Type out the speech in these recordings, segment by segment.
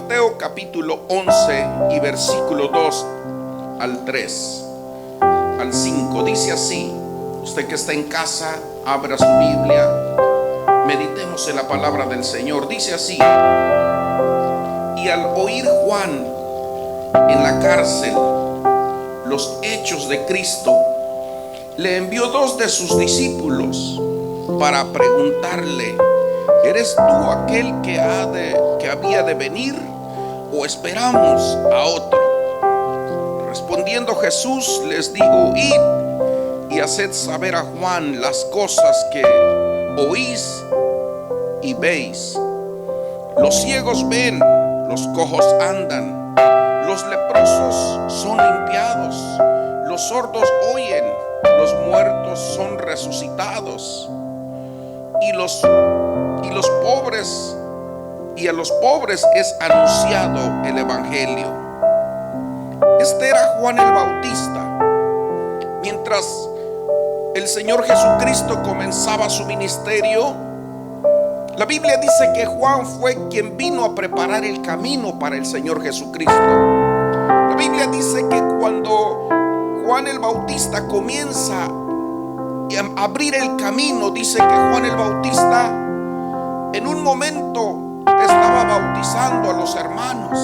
Mateo capítulo 11 y versículo 2 al 3 al 5. Dice así. Usted que está en casa, abra su Biblia, meditemos en la palabra del Señor. Dice así: y al oír Juan en la cárcel los hechos de Cristo, le envió dos de sus discípulos para preguntarle: ¿eres tú aquel que había de venir, o esperamos a otro? Respondiendo Jesús les dijo: id y haced saber a Juan las cosas que oís y veis. Los ciegos ven, los cojos andan, los leprosos son limpiados, los sordos oyen, los muertos son resucitados, y a los pobres es anunciado el evangelio. Este era Juan el Bautista. Mientras el Señor Jesucristo comenzaba su ministerio, la Biblia dice que Juan fue quien vino a preparar el camino para el Señor Jesucristo. La Biblia dice que cuando Juan el Bautista comienza a abrir el camino, dice que Juan el Bautista en un momento estaba bautizando a los hermanos,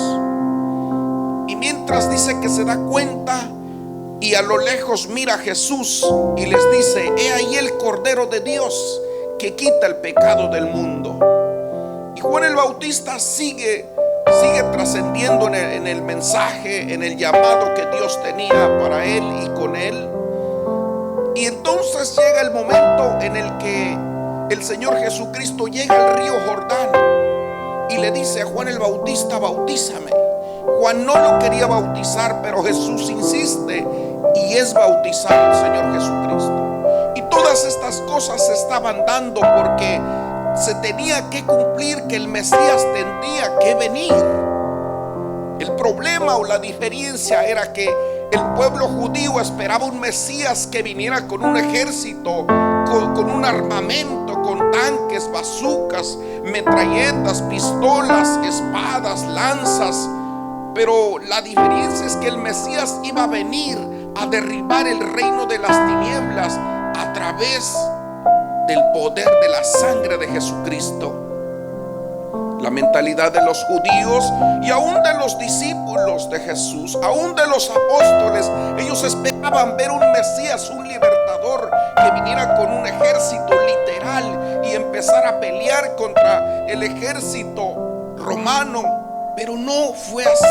y mientras dice que se da cuenta y a lo lejos mira a Jesús y les dice: he ahí el Cordero de Dios que quita el pecado del mundo. Y Juan el Bautista sigue trascendiendo en el mensaje, en el llamado que Dios tenía para él y con él. Y entonces llega el momento en el que el Señor Jesucristo llega al río Jordán y le dice a Juan el Bautista: bautízame. Juan no lo quería bautizar, pero Jesús insiste y es bautizado el Señor Jesucristo. Y todas estas cosas se estaban dando porque se tenía que cumplir que el Mesías tendría que venir. El problema o la diferencia era que el pueblo judío esperaba un Mesías que viniera con un ejército, con un armamento, con tanques, bazucas, metralletas, pistolas, espadas, lanzas. Pero la diferencia es que el Mesías iba a venir a derribar el reino de las tinieblas a través del poder de la sangre de Jesucristo. La mentalidad de los judíos y aún de los discípulos de Jesús, aún de los apóstoles, ellos esperaban ver un Mesías, un libertador que viniera con un ejército literal y empezar a pelear contra el ejército romano. Pero no fue así.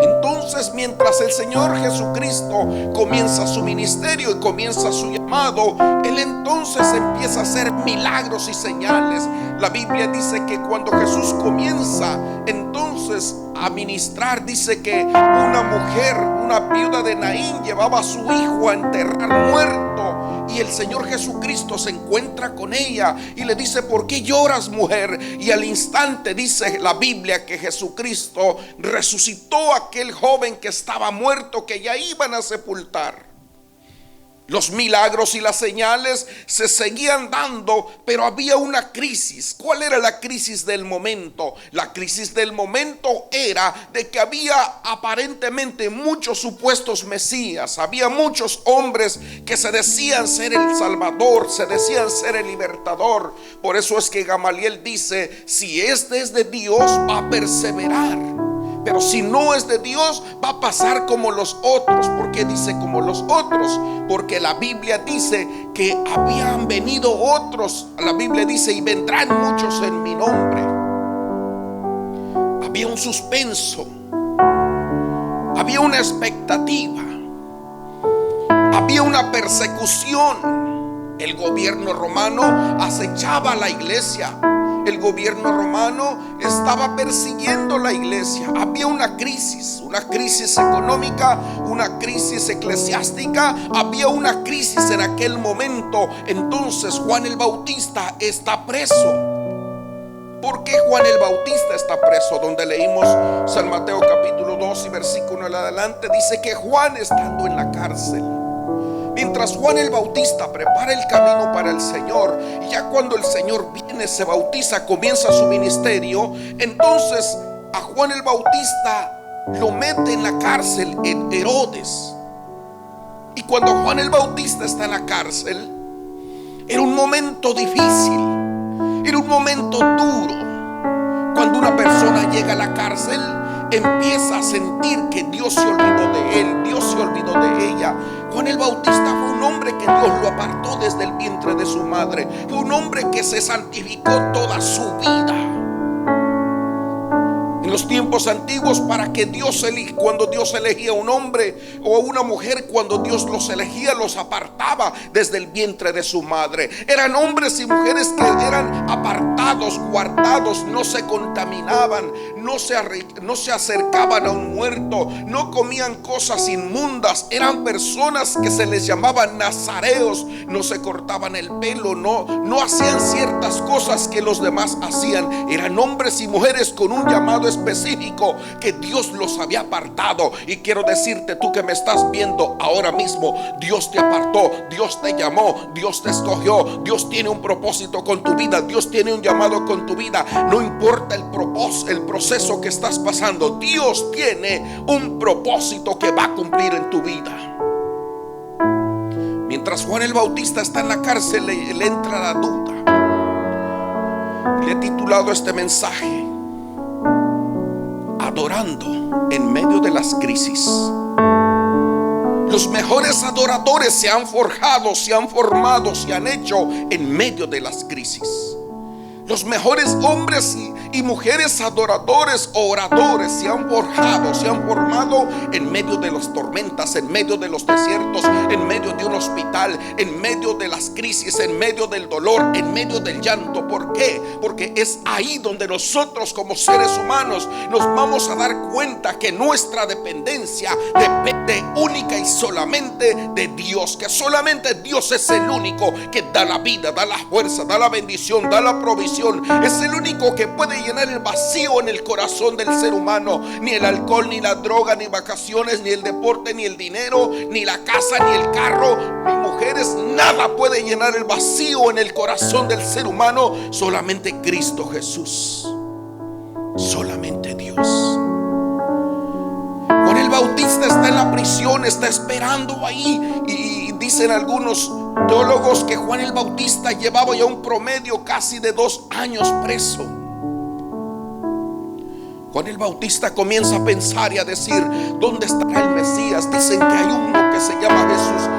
Entonces, mientras el Señor Jesucristo comienza su ministerio y comienza su llamado, Él entonces empieza a hacer milagros y señales. La Biblia dice que cuando Jesús comienza entonces a ministrar, dice que una mujer, una viuda de Naín, llevaba a su hijo a enterrar muerto. Y el Señor Jesucristo se encuentra con ella y le dice: ¿por qué lloras, mujer? Y al instante dice la Biblia que Jesucristo resucitó a aquel joven que estaba muerto, que ya iban a sepultar. Los milagros y las señales se seguían dando, pero había una crisis. ¿Cuál era la crisis del momento? La crisis del momento era de que había aparentemente muchos supuestos mesías. Había muchos hombres que se decían ser el Salvador, se decían ser el libertador. Por eso es que Gamaliel dice: si es desde Dios, va a perseverar. Pero si no es de Dios, va a pasar como los otros. ¿Por qué dice como los otros? Porque la Biblia dice que habían venido otros. La Biblia dice: y vendrán muchos en mi nombre. Había un suspenso, había una expectativa, había una persecución. El gobierno romano acechaba a la iglesia. El gobierno romano estaba persiguiendo la iglesia. Había una crisis económica, una crisis eclesiástica, había una crisis en aquel momento. Entonces Juan el Bautista está preso. ¿Por qué Juan el Bautista está preso? Donde leímos San Mateo capítulo 2 y versículo en adelante, dice que Juan, estando en la cárcel, Mientras Juan el Bautista prepara el camino para el Señor, y ya cuando el Señor viene, se bautiza, comienza su ministerio, entonces a Juan el Bautista lo mete en la cárcel en Herodes. Y cuando Juan el Bautista está en la cárcel, era un momento difícil, era un momento duro. Cuando una persona llega a la cárcel, empieza a sentir que Dios se olvidó de él, Dios se olvidó de ella. Juan el Bautista fue un hombre que Dios lo apartó desde el vientre de su madre. Fue un hombre que se santificó toda su vida. En los tiempos antiguos, para que cuando Dios elegía a un hombre o a una mujer, cuando Dios los elegía, los apartaba desde el vientre de su madre. Eran hombres y mujeres que eran apartados, guardados, no se contaminaban, no se acercaban a un muerto, no comían cosas inmundas. Eran personas que se les llamaban nazareos, no se cortaban el pelo, no hacían ciertas cosas que los demás hacían. Eran hombres y mujeres con un llamado específico que Dios los había apartado. Y quiero decirte, tú que me estás viendo ahora mismo, Dios te apartó, Dios te llamó, Dios te escogió. Dios tiene un propósito con tu vida, Dios tiene un llamado con tu vida. No importa el proceso que estás pasando, Dios tiene un propósito que va a cumplir en tu vida. Mientras Juan el Bautista está en la cárcel, le entra la duda. Le he titulado este mensaje: Adorando en medio de las crisis. Los mejores adoradores se han forjado, se han formado, se han hecho en medio de las crisis. Los mejores hombres y mujeres adoradores o oradores se han forjado, se han formado en medio de las tormentas, en medio de los desiertos, en medio de un hospital, en medio de las crisis, en medio del dolor, en medio del llanto. ¿Por qué? Porque es ahí donde nosotros como seres humanos nos vamos a dar cuenta que nuestra dependencia depende única y solamente de Dios, que solamente Dios es el único que da la vida, da la fuerza, da la bendición, da la provisión. Es el único que puede llenar el vacío en el corazón del ser humano. Ni el alcohol, ni la droga, ni vacaciones, ni el deporte, ni el dinero, ni la casa, ni el carro, ni mujeres, nada puede llenar el vacío en el corazón del ser humano. Solamente Cristo Jesús, solamente Dios. Juan el Bautista está en la prisión, está esperando ahí, y dicen algunos teólogos que Juan el Bautista llevaba ya un promedio casi de 2 años preso. Juan el Bautista comienza a pensar y a decir: ¿dónde estará el Mesías? Dicen que hay uno que se llama Jesús.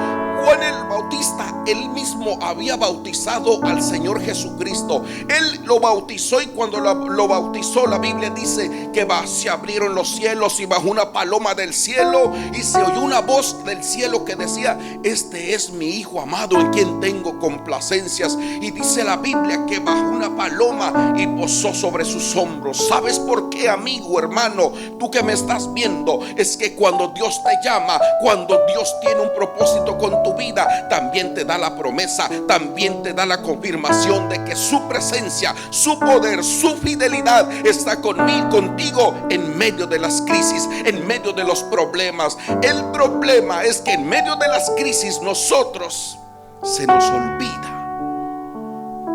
Juan el Bautista, él mismo había bautizado al Señor Jesucristo. Él lo bautizó, y cuando lo bautizó, la Biblia dice que se abrieron los cielos y bajó una paloma del cielo, y se oyó una voz del cielo que decía: este es mi Hijo amado en quien tengo complacencias. Y dice la Biblia que bajó una paloma y posó sobre sus hombros. ¿Sabes por qué, amigo, hermano, tú que me estás viendo? Es que cuando Dios te llama, cuando Dios tiene un propósito con tu vida, también te da la promesa, también te da la confirmación de que su presencia, su poder, su fidelidad está contigo en medio de las crisis, en medio de los problemas. El problema es que en medio de las crisis nosotros se nos olvida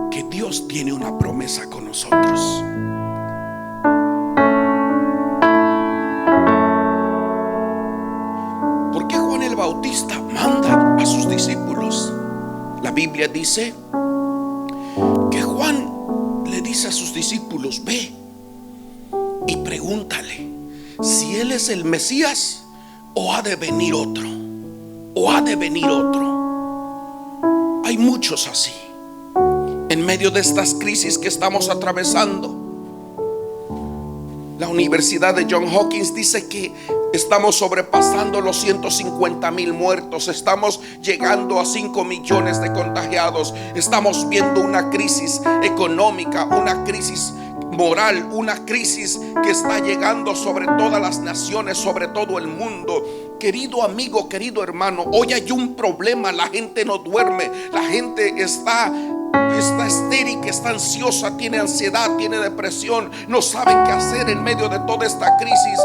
que Dios tiene una promesa con nosotros. ¿Por qué Juan el Bautista manda a sus discípulos? La Biblia dice que Juan le dice a sus discípulos: ve y pregúntale si él es el Mesías o ha de venir otro, o ha de venir otro. Hay muchos así en medio de estas crisis que estamos atravesando. La Universidad de Johns Hopkins dice que estamos sobrepasando los 150,000 muertos. Estamos llegando a 5 millones de contagiados. Estamos viendo una crisis económica, una crisis moral, una crisis que está llegando sobre todas las naciones, sobre todo el mundo. Querido amigo, querido hermano, hoy hay un problema. La gente no duerme, la gente está estérica, está ansiosa, tiene ansiedad, tiene depresión, no saben qué hacer en medio de toda esta crisis.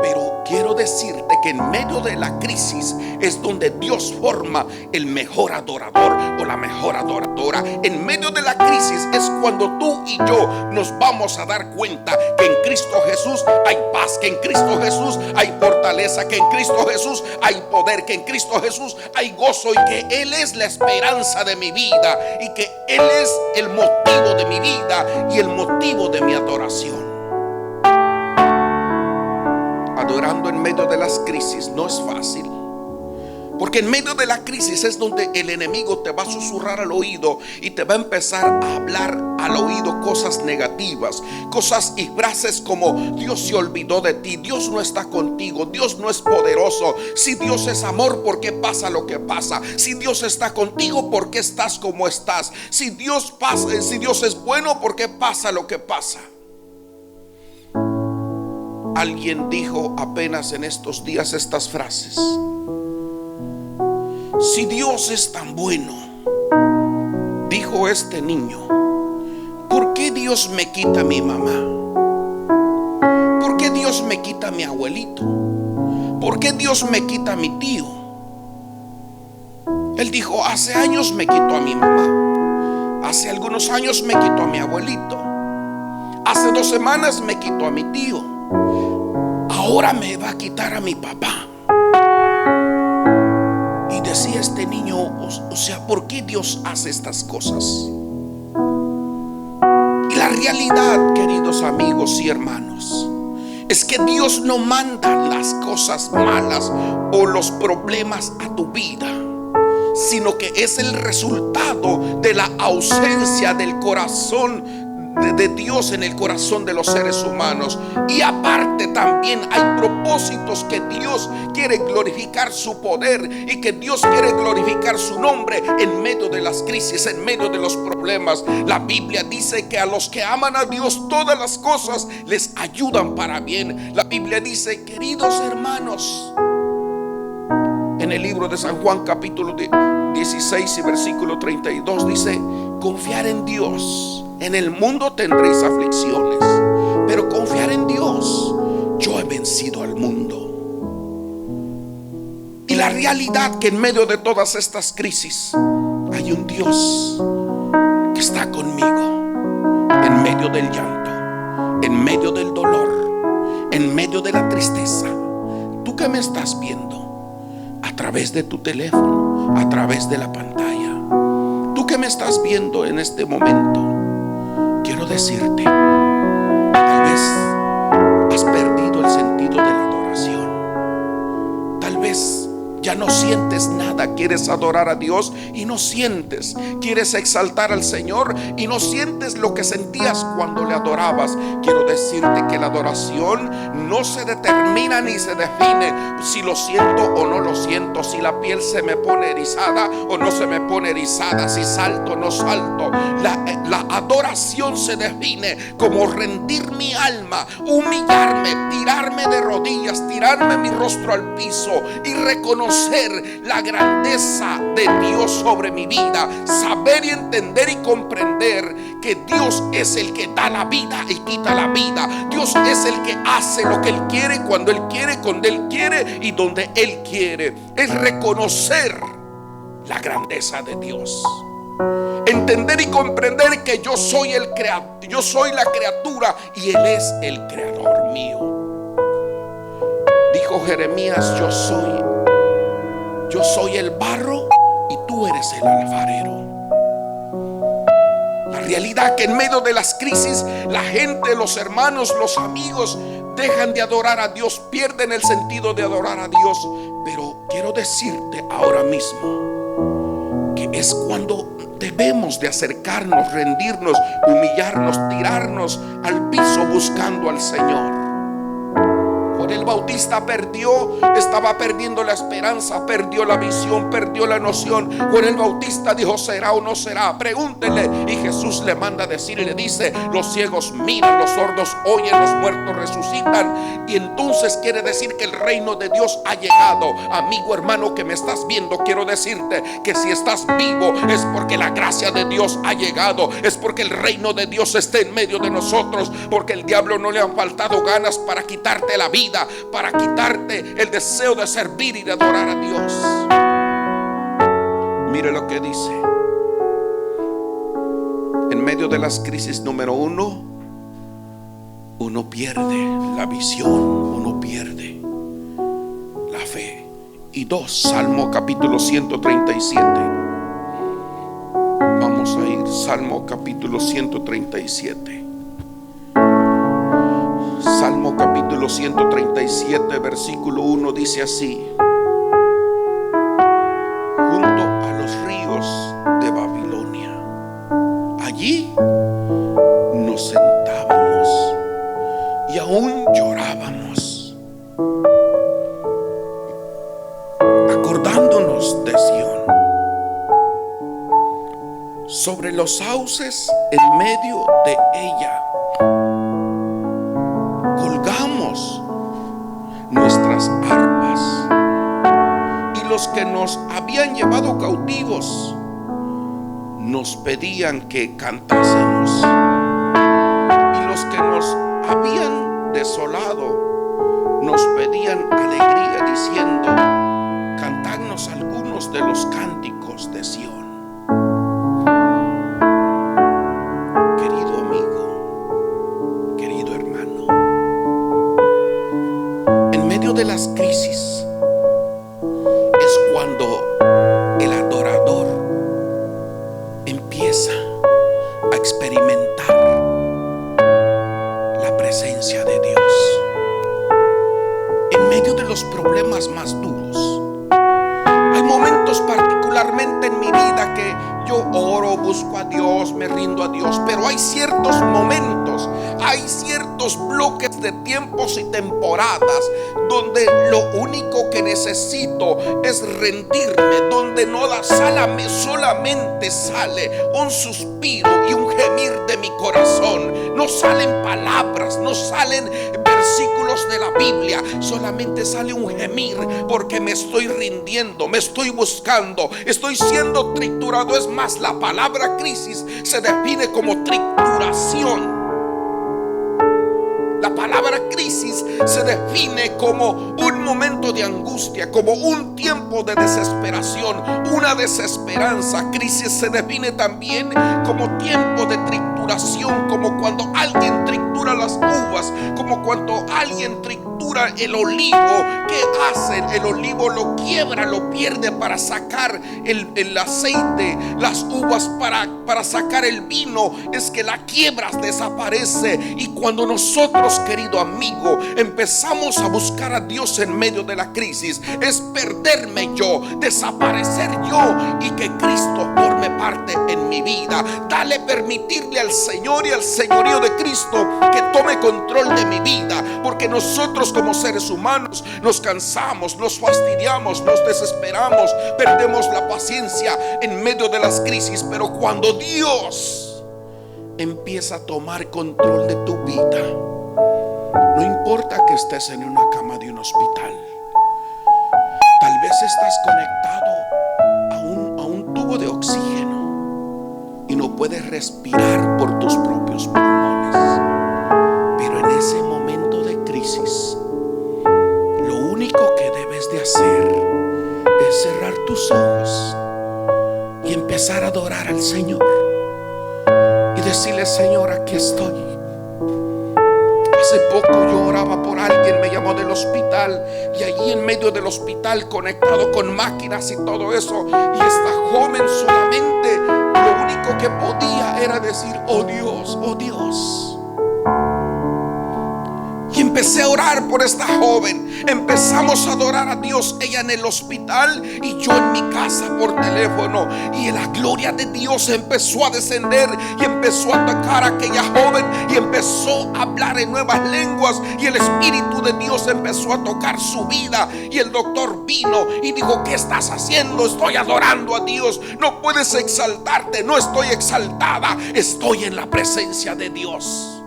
Pero quiero decirte que en medio de la crisis es donde Dios forma el mejor adorador o la mejor adoradora. En medio de la crisis es cuando tú y yo nos vamos a dar cuenta que en Cristo Jesús hay paz, que en Cristo Jesús hay fortaleza, que en Cristo Jesús hay poder, que en Cristo Jesús hay gozo, y que Él es la esperanza de mi vida, y que Él es el motivo de mi vida y el motivo de mi adoración. Adorando en medio de las crisis no es fácil, porque en medio de la crisis es donde el enemigo te va a susurrar al oído y te va a empezar a hablar al oído cosas negativas, cosas y frases como: Dios se olvidó de ti, Dios no está contigo, Dios no es poderoso. Si Dios es amor, ¿por qué pasa lo que pasa? Si Dios está contigo, ¿por qué estás como estás? Si Dios es bueno, ¿por qué pasa lo que pasa? Alguien dijo apenas en estos días estas frases: si Dios es tan bueno, dijo este niño, ¿por qué Dios me quita a mi mamá? ¿Por qué Dios me quita a mi abuelito? ¿Por qué Dios me quita a mi tío? Él dijo: hace años me quitó a mi mamá, hace algunos años me quitó a mi abuelito, hace 2 semanas me quitó a mi tío, ahora me va a quitar a mi papá. Y decía este niño, o sea, ¿por qué Dios hace estas cosas? Y la realidad, queridos amigos y hermanos, es que Dios no manda las cosas malas o los problemas a tu vida, sino que es el resultado de la ausencia del corazón de Dios en el corazón de los seres humanos. Y aparte también hay propósitos que Dios quiere glorificar su poder, y que Dios quiere glorificar su nombre en medio de las crisis, en medio de los problemas. La Biblia dice que a los que aman a Dios todas las cosas les ayudan para bien. La Biblia dice, queridos hermanos, en el libro de San Juan capítulo 16 y versículo 32 dice: confiar en Dios. En el mundo tendréis aflicciones, pero confiar en Dios. Yo he vencido al mundo. Y la realidad que en medio de todas estas crisis hay un Dios que está conmigo en medio del llanto, en medio del dolor, en medio de la tristeza. Tú que me estás viendo a través de tu teléfono, a través de la pantalla, tú que me estás viendo en este momento, quiero decirte, tal vez has perdido el sentido de la adoración. Tal vez ya no sientes nada, quieres adorar a Dios y no sientes, quieres exaltar al Señor y no sientes lo que sentías cuando le adorabas. Quiero decirte que la adoración no se determina ni se define si lo siento o no lo siento, si la piel se me pone erizada o no se me pone erizada, si salto o no salto. La adoración se define como rendir mi alma, humillarme, tirarme de rodillas, tirarme mi rostro al piso y reconocer la grandeza de Dios sobre mi vida, saber y entender y comprender que Dios es el que da la vida y quita la vida. Dios es el que hace lo que Él quiere, cuando Él quiere, donde Él quiere y donde Él quiere. Es reconocer la grandeza de Dios, entender y comprender que yo soy el creador, yo soy la criatura y Él es el creador mío. Dijo Jeremías: yo soy el barro y tú eres el alfarero. La realidad que en medio de las crisis la gente, los hermanos, los amigos dejan de adorar a Dios, pierden el sentido de adorar a Dios. Pero quiero decirte ahora mismo que es cuando debemos de acercarnos, rendirnos, humillarnos, tirarnos al piso buscando al Señor. Juan el Bautista estaba perdiendo la esperanza, perdió la visión, perdió la noción. Juan el Bautista dijo: ¿será o no será? Pregúntele. Y Jesús le manda a decir y le dice: los ciegos miran, los sordos oyen, los muertos resucitan. Y entonces quiere decir que el reino de Dios ha llegado. Amigo, hermano que me estás viendo, quiero decirte que si estás vivo es porque la gracia de Dios ha llegado, es porque el reino de Dios está en medio de nosotros, porque el diablo no le han faltado ganas para quitarte la vida, vida para quitarte el deseo de servir y de adorar a Dios. Mire lo que dice. En medio de las crisis, número uno, uno pierde la visión, uno pierde la fe. Y dos, Salmo capítulo 137. Vamos a ir, Salmo capítulo 137. Salmo capítulo 137, versículo 1 dice así: junto a los ríos de Babilonia, allí nos sentábamos y aún llorábamos, acordándonos de Sión. Sobre los sauces en medio de ella colgamos nuestras arpas, y los que nos habían llevado cautivos nos pedían que cantásemos, y los que nos habían desolado nos pedían alegría, diciendo: cantadnos algunos de los cánticos de Sión. Querido amigo, querido hermano, en medio de las crisis es cuando el adorador empieza a experimentar la presencia de Dios. En medio de los problemas más duros, hay momentos particularmente en mi vida que yo oro, busco a Dios, me rindo a Dios, pero hay ciertos momentos, hay ciertos bloques de tiempos y temporadas donde lo único que necesito es rendirme, donde solamente sale un suspiro y un gemir de mi corazón. No salen palabras, no salen versículos de la Biblia, solamente sale un gemir, porque me estoy rindiendo, me estoy buscando, estoy siendo triturado. Es más, la palabra crisis se define como trituración. La palabra crisis se define como un momento de angustia, como un tiempo de desesperación, una desesperanza. Crisis se define también como tiempo de trituración, como cuando alguien tritura las uvas, como cuando alguien tritura el olivo. ¿Qué hacen? El olivo lo quiebra, lo pierde para sacar el aceite. Las uvas para sacar el vino, es que la quiebras, desaparece. Y cuando nosotros, querido amigo, empezamos a buscar a Dios en medio de la crisis, es perderme yo, desaparecer yo, y que Cristo forme parte en mi vida. Permitirle al Señor y al señorío de Cristo que tome control de mi vida, porque nosotros como seres humanos nos cansamos, nos fastidiamos, nos desesperamos, perdemos la paciencia en medio de las crisis. Pero cuando Dios empieza a tomar control de tu vida, no importa que estés en una cama de un hospital, tal vez estás conectado a un tubo de oxígeno y no puedes respirar por tus propios pulmones. Pero en ese momento de crisis, lo único que debes de hacer es cerrar tus ojos y empezar a adorar al Señor y decirle: Señor, aquí estoy. Hace poco yo oraba por alguien, me llamó del hospital, y allí en medio del hospital, conectado con máquinas y todo eso, y esta joven solamente lo único que podía era decir: oh Dios, oh Dios. Y empecé a orar por esta joven. Empezamos a adorar a Dios, ella en el hospital y yo en mi casa por teléfono. Y la gloria de Dios empezó a descender y empezó a tocar a aquella joven y empezó a hablar en nuevas lenguas. Y el Espíritu de Dios empezó a tocar su vida. Y el doctor vino y dijo: ¿qué estás haciendo? Estoy adorando a Dios. No puedes exaltarte. No estoy exaltada, estoy en la presencia de Dios.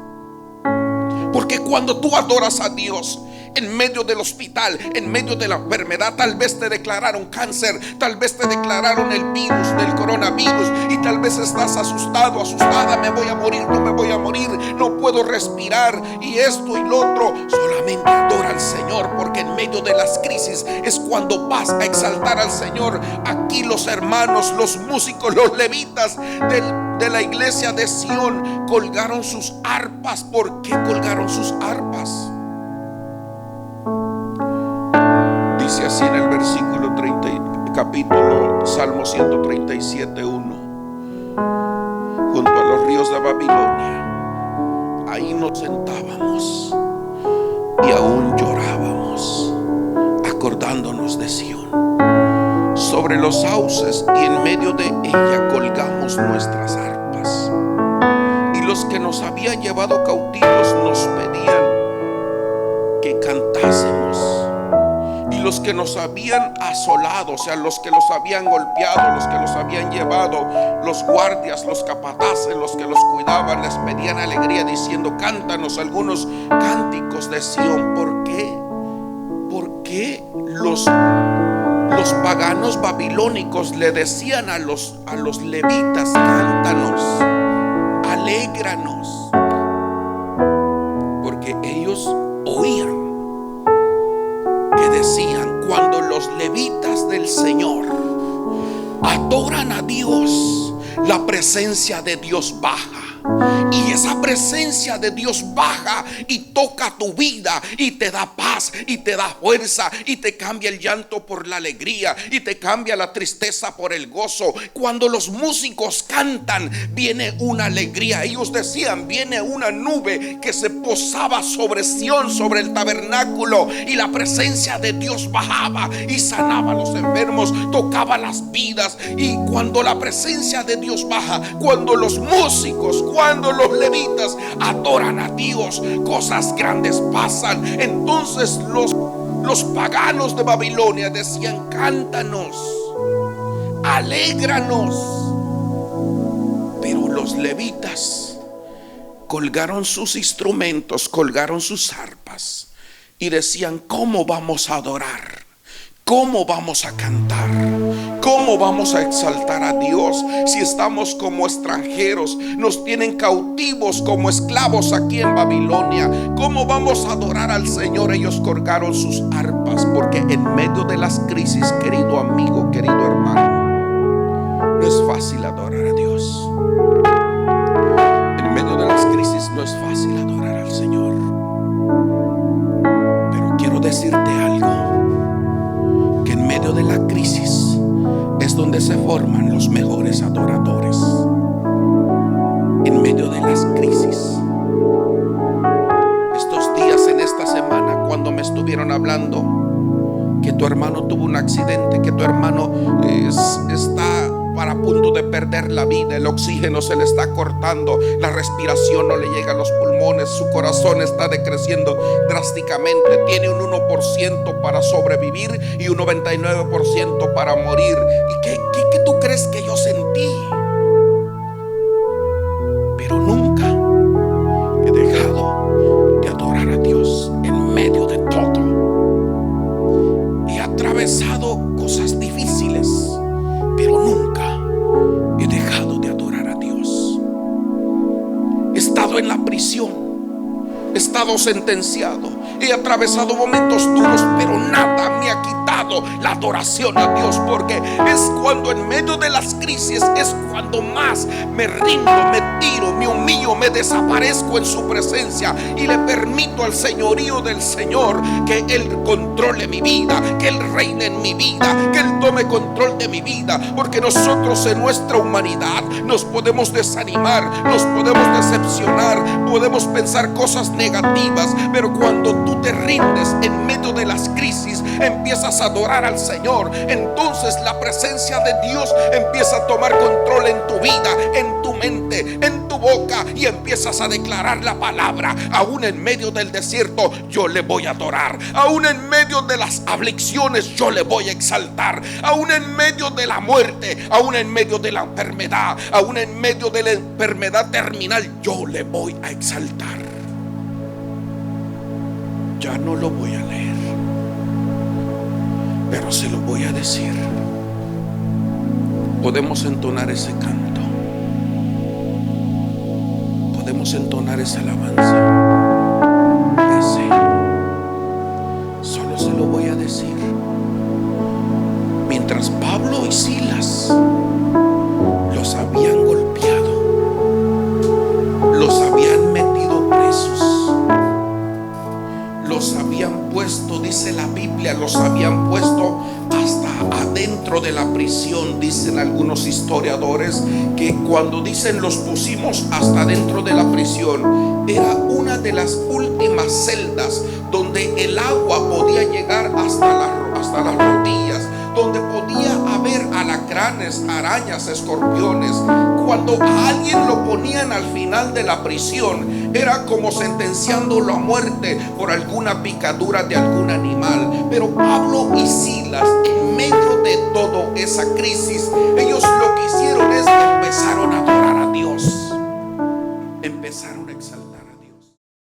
Porque cuando tú adoras a Dios, en medio del hospital, en medio de la enfermedad. Tal vez te declararon cáncer, tal vez te declararon el virus del coronavirus, y tal vez estás asustado, asustada. Me voy a morir, no me voy a morir, no puedo respirar, y esto y lo otro. Solamente adora al Señor, porque en medio de las crisis es cuando vas a exaltar al Señor. Aquí los hermanos, los músicos, los levitas de la iglesia de Sión colgaron sus arpas. ¿Por qué colgaron sus arpas? Dice así en el versículo 30, capítulo Salmo 137:1: junto a los ríos de Babilonia, ahí nos sentábamos y aún llorábamos, acordándonos de Sión. Sobre los sauces y en medio de ella colgamos nuestras arpas. Y los que nos habían llevado cautivos nos pedían que cantásemos. Y los que nos habían asolado, o sea, los que los habían golpeado, los que los habían llevado, los guardias, los capataces, los que los cuidaban, les pedían alegría diciendo: cántanos algunos cánticos de Sión. ¿Por qué? Porque los paganos babilónicos le decían a los levitas: cántanos, alégranos, porque ellos oían que decían: cuando los levitas del Señor adoran a Dios, la presencia de Dios baja. Y esa presencia de Dios baja y toca tu vida y te da paz y te da fuerza y te cambia el llanto por la alegría y te cambia la tristeza por el gozo. Cuando los músicos cantan, viene una alegría. Ellos decían: viene una nube que se posaba sobre Sión, sobre el tabernáculo, y la presencia de Dios bajaba y sanaba a los enfermos, tocaba las vidas. Y cuando la presencia de Dios baja, cuando los músicos, cuando los levitas adoran a Dios, cosas grandes pasan. Entonces los paganos de Babilonia decían: cántanos, alégranos. Pero los levitas colgaron sus instrumentos, colgaron sus arpas y decían: ¿cómo vamos a adorar? ¿Cómo vamos a cantar? ¿Cómo vamos a exaltar a Dios si estamos como extranjeros? Nos tienen cautivos como esclavos aquí en Babilonia. ¿Cómo vamos a adorar al Señor? Ellos colgaron sus arpas, porque en medio de las crisis, querido amigo, querido hermano, no es fácil adorar a Dios. En medio de las crisis no es fácil adorar al Señor. Pero quiero decirte algo: en medio de la crisis es donde se forman los mejores adoradores. En medio de las crisis. Estos días, en esta semana, cuando me estuvieron hablando que tu hermano tuvo un accidente, que tu hermano está para punto de perder la vida, el oxígeno se le está cortando, la respiración no le llega a los pulmones, su corazón está decreciendo drásticamente, tiene un 1% para sobrevivir y un 99% para morir. ¿Y qué tú crees que yo sentí? Pero nunca he dejado de adorar a Dios en medio de todo. He atravesado cosas difíciles, pero nunca he dejado de adorar a Dios. He estado en la prisión, he estado sentenciado, he atravesado momentos duros, pero nada me ha quitado la adoración a Dios, porque es cuando en medio de las crisis es cuando más me rindo, me tiro, me humillo, me desaparezco en su presencia y le permito al señorío del Señor que Él controle mi vida, que Él reine en mi vida, que Él tome control de mi vida. Porque nosotros en nuestra humanidad nos podemos desanimar, nos podemos decepcionar, podemos pensar cosas negativas, pero cuando tú te rindes en medio de las crisis, empiezas a adorar al Señor, entonces la presencia de Dios empieza a tomar control en tu vida, en tu mente, en tu boca, y empiezas a declarar la palabra. Aún en medio del desierto yo le voy a adorar, aún en medio de las aflicciones yo le voy a exaltar, aún en medio de la muerte, aún en medio de la enfermedad, aún en medio de la enfermedad terminal, yo le voy a exaltar. ya no lo voy a leer, pero se lo voy a decir. Podemos entonar ese canto, podemos entonar esa alabanza. Solo se lo voy a decir. Mientras Pablo y Silas los habían golpeado, los habían metido presos, los habían puesto, dice la Biblia, los habían puesto hasta adentro de la prisión. Dicen algunos historiadores que cuando dicen los pusimos hasta dentro de la prisión, era una de las últimas celdas donde el agua podía llegar hasta las rodillas, donde podía haber alacranes, arañas, escorpiones. Cuando a alguien lo ponían al final de la prisión, era como sentenciándolo a muerte por alguna picadura de algún animal. Pero Pablo y Silas, en medio de toda esa crisis,